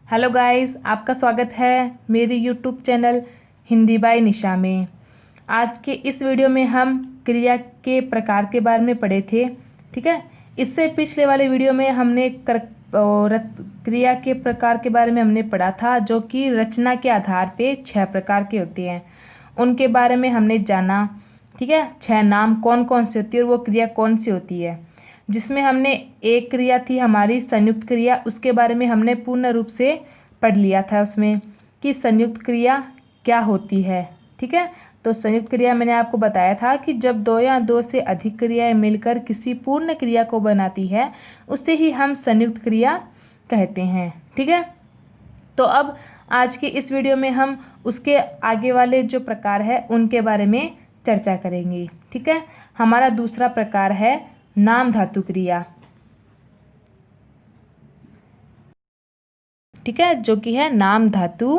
Hello guys, आपका स्वागत है मेरी यूट्यूब चैनल हिंदी बाय निशा में। आज के इस वीडियो में हम क्रिया के प्रकार के बारे में पढ़े थे। ठीक है, इससे पिछले वाले वीडियो में हमने क्रिया के प्रकार के बारे में हमने पढ़ा था, जो कि रचना के आधार पे 6 प्रकार के होते हैं। उनके बारे में हमने जाना। ठीक है, 6 नाम कौन कौन सी होती है और वो क्रिया कौन सी होती है। जिसमें हमने एक क्रिया थी हमारी संयुक्त क्रिया, उसके बारे में हमने पूर्ण रूप से पढ़ लिया था उसमें कि संयुक्त क्रिया क्या होती है। ठीक है, तो संयुक्त क्रिया मैंने आपको बताया था कि जब दो या दो से अधिक क्रियाएं मिलकर किसी पूर्ण क्रिया को बनाती है उसे ही हम संयुक्त क्रिया कहते हैं। ठीक है, तो अब आज की इस वीडियो में हम उसके आगे वाले जो प्रकार है उनके बारे में चर्चा करेंगे। ठीक है, हमारा दूसरा प्रकार है नाम धातु क्रिया। ठीक है, जो कि है नाम धातु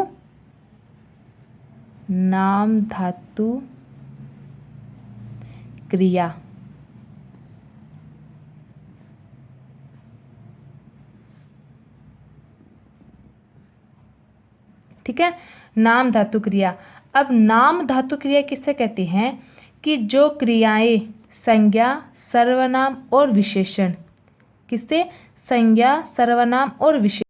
क्रिया। ठीक है, नाम धातु क्रिया। अब नाम धातु क्रिया किससे कहते हैं कि जो क्रियाएं संज्ञा, सर्वनाम और विशेषण, किससे? संज्ञा, सर्वनाम और विशेषण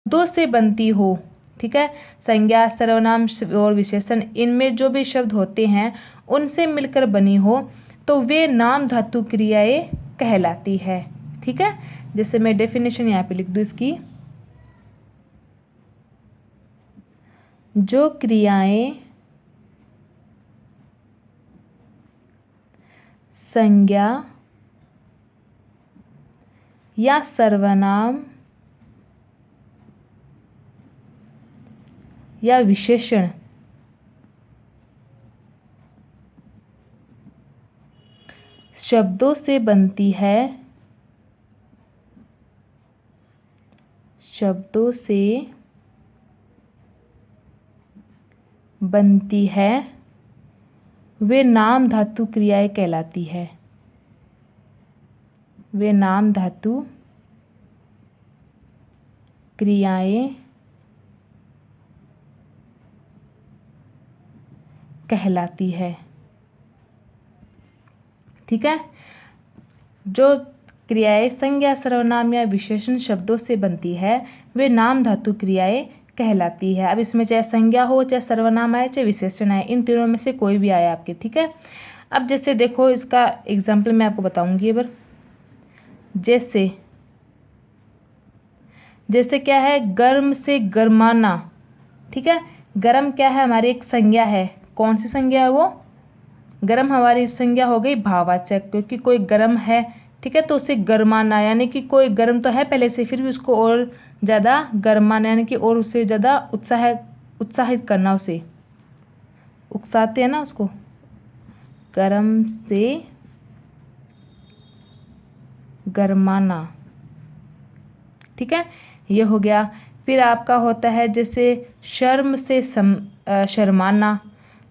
दो से बनती हो। ठीक है, संज्ञा, सर्वनाम और विशेषण, इनमें जो भी शब्द होते हैं उनसे मिलकर बनी हो तो वे नाम धातु क्रियाएं कहलाती है। ठीक है, जैसे मैं डेफिनेशन यहाँ पे लिख दूँ इसकी। जो क्रियाएं संज्ञा या सर्वनाम या विशेषण शब्दों से बनती है, वे नाम धातु क्रियाएं कहलाती है। वे नाम धातु क्रियाएं कहलाती है। ठीक है, जो क्रियाएं संज्ञा, सर्वनाम या विशेषण शब्दों से बनती है वे नाम धातु क्रियाएं कहलाती है। अब इसमें चाहे संज्ञा हो, चाहे सर्वनाम आए, चाहे विशेषण आए, इन तीनों में से कोई भी आए आपके। ठीक है, अब जैसे देखो इसका एग्जाम्पल मैं आपको बताऊंगी। अब जैसे क्या है, गर्म से गरमाना। ठीक है, गर्म क्या है? हमारी एक संज्ञा है। कौन सी संज्ञा है वो? गर्म हमारी संज्ञा हो गई भाववाचक, क्योंकि कोई गर्म है। ठीक है, तो उसे गरमाना, यानी कि कोई गर्म तो है पहले से, फिर भी उसको और ज़्यादा गरमाना, यानी कि और उससे ज़्यादा उत्साहित करना, उसे उकसाते हैं ना उसको। गर्म से गरमाना। ठीक है, ये हो गया। फिर आपका होता है जैसे शर्म से शर्माना।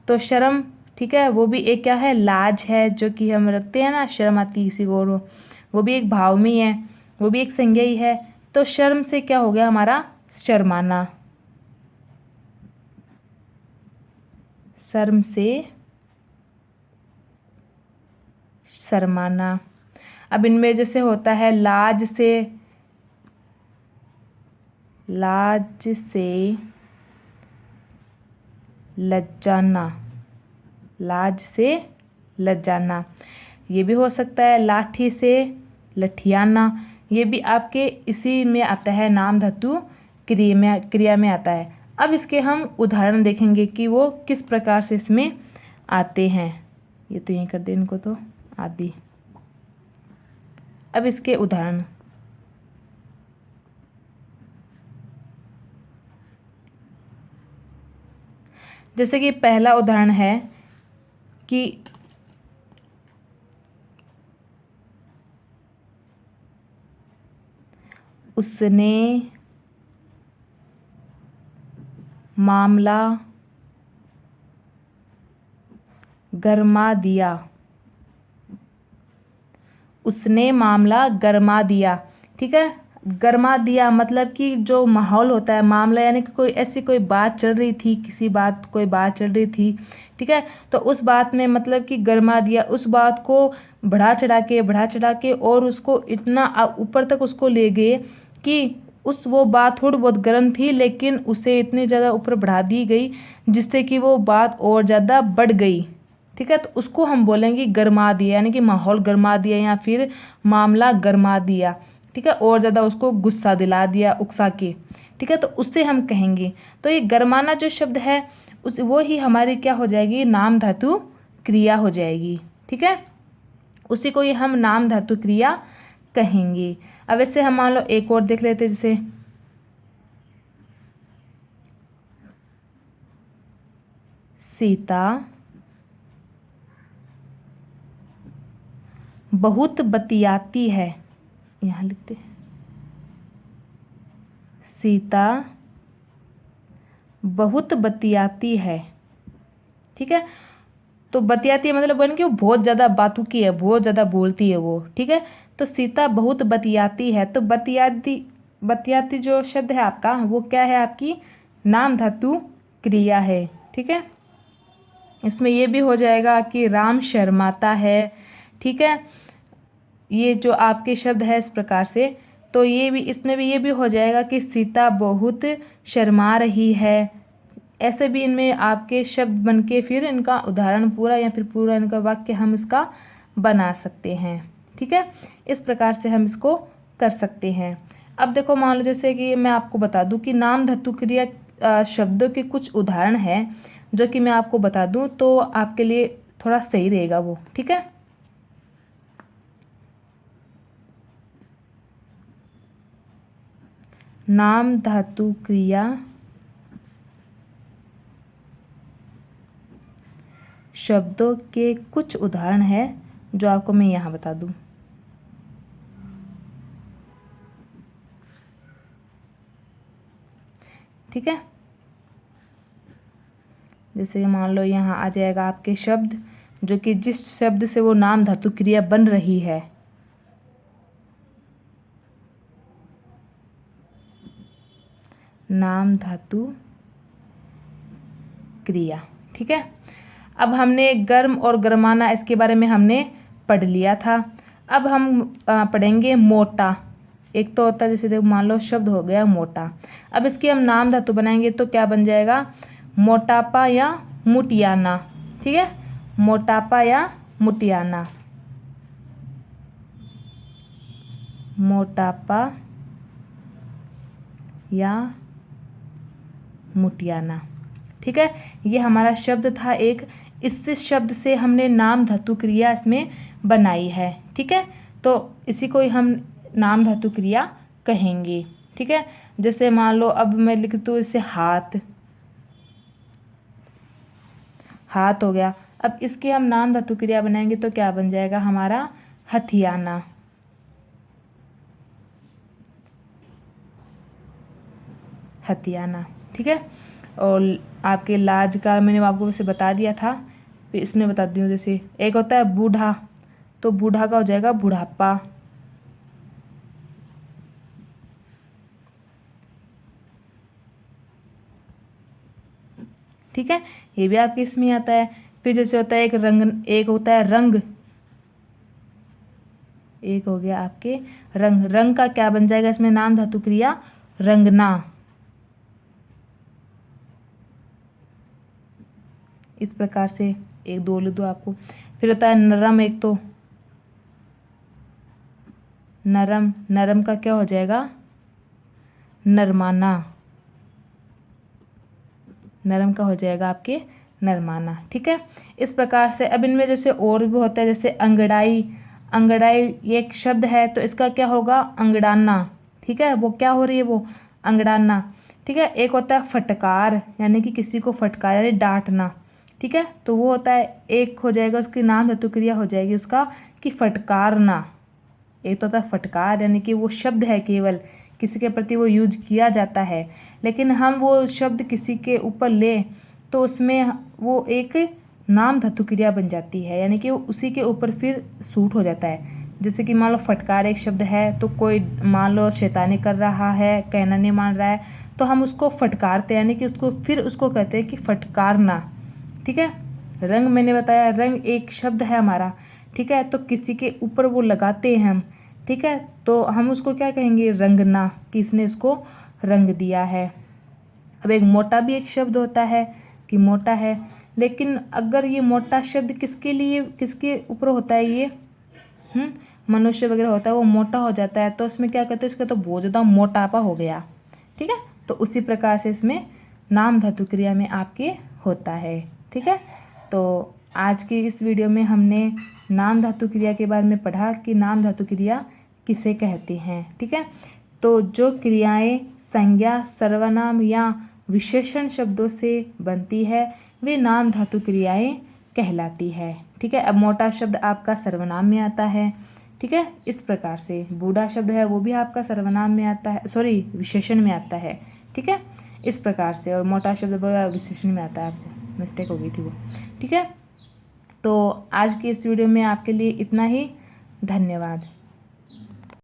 तो शर्म, ठीक है, वो भी एक क्या है? लाज है, जो कि हम रखते हैं ना, शर्म आती किसी को, और वो भी एक भाव में है, वो भी एक संज्ञा ही है। तो शर्म से क्या हो गया हमारा? शर्माना। शर्म से शर्माना। अब इनमें जैसे होता है लाज से लज्जाना। लाज से लज्जाना, ये भी हो सकता है। लाठी से लठियाना, ये भी आपके इसी में आता है, नाम धातु क्रिया में आता है। अब इसके हम उदाहरण देखेंगे कि वो किस प्रकार से इसमें आते हैं। ये तो यहीं कर दे इनको, तो आदि। अब इसके उदाहरण, जैसे कि पहला उदाहरण है कि उसने मामला गरमा दिया। उसने मामला गरमा दिया। ठीक है, गरमा दिया मतलब कि जो माहौल होता है, मामला, यानी कि कोई ऐसी कोई बात चल रही थी, कोई बात चल रही थी, ठीक है, तो उस बात में मतलब कि गरमा दिया, उस बात को बढ़ा चढ़ा के और उसको इतना ऊपर तक उसको ले गए कि वो बात थोड़ी बहुत गर्म थी लेकिन उसे इतनी ज़्यादा ऊपर बढ़ा दी गई जिससे कि वो बात और ज़्यादा बढ़ गई, ठीक है। तो उसको हम बोलेंगे गरमा दिया, यानी कि माहौल गरमा दिया या फिर मामला गरमा दिया, ठीक है, और ज़्यादा उसको गुस्सा दिला दिया, उकसा के, ठीक है, तो उससे हम कहेंगे। तो ये गरमाना जो शब्द है वो ही हमारी क्या हो जाएगी, नाम धातु क्रिया हो जाएगी, ठीक है, उसी को ही हम नाम धातु क्रिया कहेंगे। अब ऐसे हम मान लो एक और देख लेते, जैसे सीता बहुत बतियाती है, यहाँ लिखते हैं सीता बहुत बतियाती है, ठीक है, तो बतियाती है मतलब बन के वो बहुत ज़्यादा बातूकी है, बहुत ज़्यादा बोलती है वो, ठीक है, तो सीता बहुत बतियाती है, तो बतियाती जो शब्द है आपका वो क्या है, आपकी नाम धातु क्रिया है, ठीक है। इसमें ये भी हो जाएगा कि राम शर्माता है, ठीक है, ये जो आपके शब्द है इस प्रकार से, तो ये भी इसमें भी ये भी हो जाएगा कि सीता बहुत शर्मा रही है। ऐसे भी इनमें आपके शब्द बन के फिर इनका उदाहरण पूरा या फिर पूरा इनका वाक्य हम इसका बना सकते हैं, ठीक है, इस प्रकार से हम इसको कर सकते हैं। अब देखो मान लो जैसे कि मैं आपको बता दूं कि नाम धातु क्रिया शब्दों के कुछ उदाहरण हैं जो कि मैं आपको बता दूं तो आपके लिए थोड़ा सही रहेगा वो, ठीक है। नाम धातु क्रिया शब्दों के कुछ उदाहरण हैं जो आपको मैं यहाँ बता दूँ। ठीक है, जैसे मान लो यहाँ आ जाएगा आपके शब्द जो कि जिस शब्द से वो नाम धातु क्रिया बन रही है। नाम धातु क्रिया, ठीक है। अब हमने गर्म और गरमाना इसके बारे में हमने पढ़ लिया था। अब हम पढ़ेंगे मोटा। एक तो होता है जैसे देखो मान लो शब्द हो गया मोटा, अब इसकी हम नाम धातु बनाएंगे तो क्या बन जाएगा, मोटापा या मुटियाना, ठीक है, मोटापा या मुटियाना, मोटापा या मुटियाना, ठीक है। ये हमारा शब्द था एक, इस शब्द से हमने नाम धातु क्रिया इसमें बनाई है, ठीक है, तो इसी को ही हम नाम धातु क्रिया कहेंगे, ठीक है। जैसे मान लो अब मैं लिख दूँ इसे हाथ, हाथ हो गया, अब इसके हम नाम धातु क्रिया बनाएंगे तो क्या बन जाएगा हमारा हथियाना, हथियाना, ठीक है। और आपके लाज का मैंने आपको वैसे बता दिया था, फिर इसमें बता दी हूँ, जैसे एक होता है बूढ़ा, तो बूढ़ा का हो जाएगा बुढ़ापा, ठीक है, ये भी आपके इसमें आता है। फिर जैसे होता है एक रंग, एक होता है रंग, एक हो गया आपके रंग, रंग का क्या बन जाएगा इसमें नाम धातु क्रिया रंगना, इस प्रकार से एक दो लिख दो आपको। फिर होता है नरम, एक तो नरम, नरम का क्या हो जाएगा नरमाना, नरम का हो जाएगा आपके नरमाना, ठीक है। इस प्रकार से अब इनमें जैसे और भी होता है, जैसे अंगड़ाई, अंगड़ाई ये एक शब्द है तो इसका क्या होगा अंगड़ाना, ठीक है, वो क्या हो रही है वो अंगड़ाना, ठीक है। एक होता है फटकार, यानी कि किसी को फटकार यानी डांटना, ठीक है, तो वो होता है एक हो जाएगा उसकी नाम धातु क्रिया हो जाएगी उसका कि फटकारना। एक तो होता है फटकार यानी कि वो शब्द है केवल किसी के प्रति वो यूज किया जाता है, लेकिन हम वो शब्द किसी के ऊपर लें तो उसमें वो एक नाम धातु क्रिया बन जाती है, यानी कि वो उसी के ऊपर फिर सूट हो जाता है, जैसे कि मान लो फटकार एक शब्द है, तो कोई मान लो शैतानी कर रहा है, कहना नहीं मान रहा है, तो हम उसको फटकारते हैं, यानी कि उसको कहते हैं कि फटकारना। ठीक है। रंग मैंने बताया, रंग एक शब्द है हमारा। ठीक है। तो किसी के ऊपर वो लगाते हैं हम। ठीक है। तो हम उसको क्या कहेंगे, रंगना, कि इसने इसको रंग दिया है। अब एक मोटा भी एक शब्द होता है कि मोटा है, लेकिन अगर ये मोटा शब्द किसके ऊपर होता है, ये मनुष्य वगैरह होता है, वो मोटा हो जाता है, तो इसमें क्या कहते हैं, इसका तो बहुत ज़्यादा मोटापा हो गया। ठीक है। तो उसी प्रकार से इसमें नाम धातु क्रिया में आपके होता है। ठीक है। तो आज की इस वीडियो में हमने नाम धातु क्रिया के बारे में पढ़ा कि नाम धातु क्रिया किसे कहते हैं। ठीक है। तो जो क्रियाएं संज्ञा, सर्वनाम या विशेषण शब्दों से बनती है वे नाम धातु क्रियाएं कहलाती है। ठीक है। अब मोटा शब्द आपका सर्वनाम में आता है। ठीक है। इस प्रकार से बूढ़ा शब्द है वो भी आपका सर्वनाम में आता है, सॉरी विशेषण में आता है। ठीक है। इस प्रकार से, और मोटा शब्द विशेषण में आता है, आपको मिस्टेक हो गई थी वो। ठीक है। तो आज की इस वीडियो में आपके लिए इतना ही। धन्यवाद।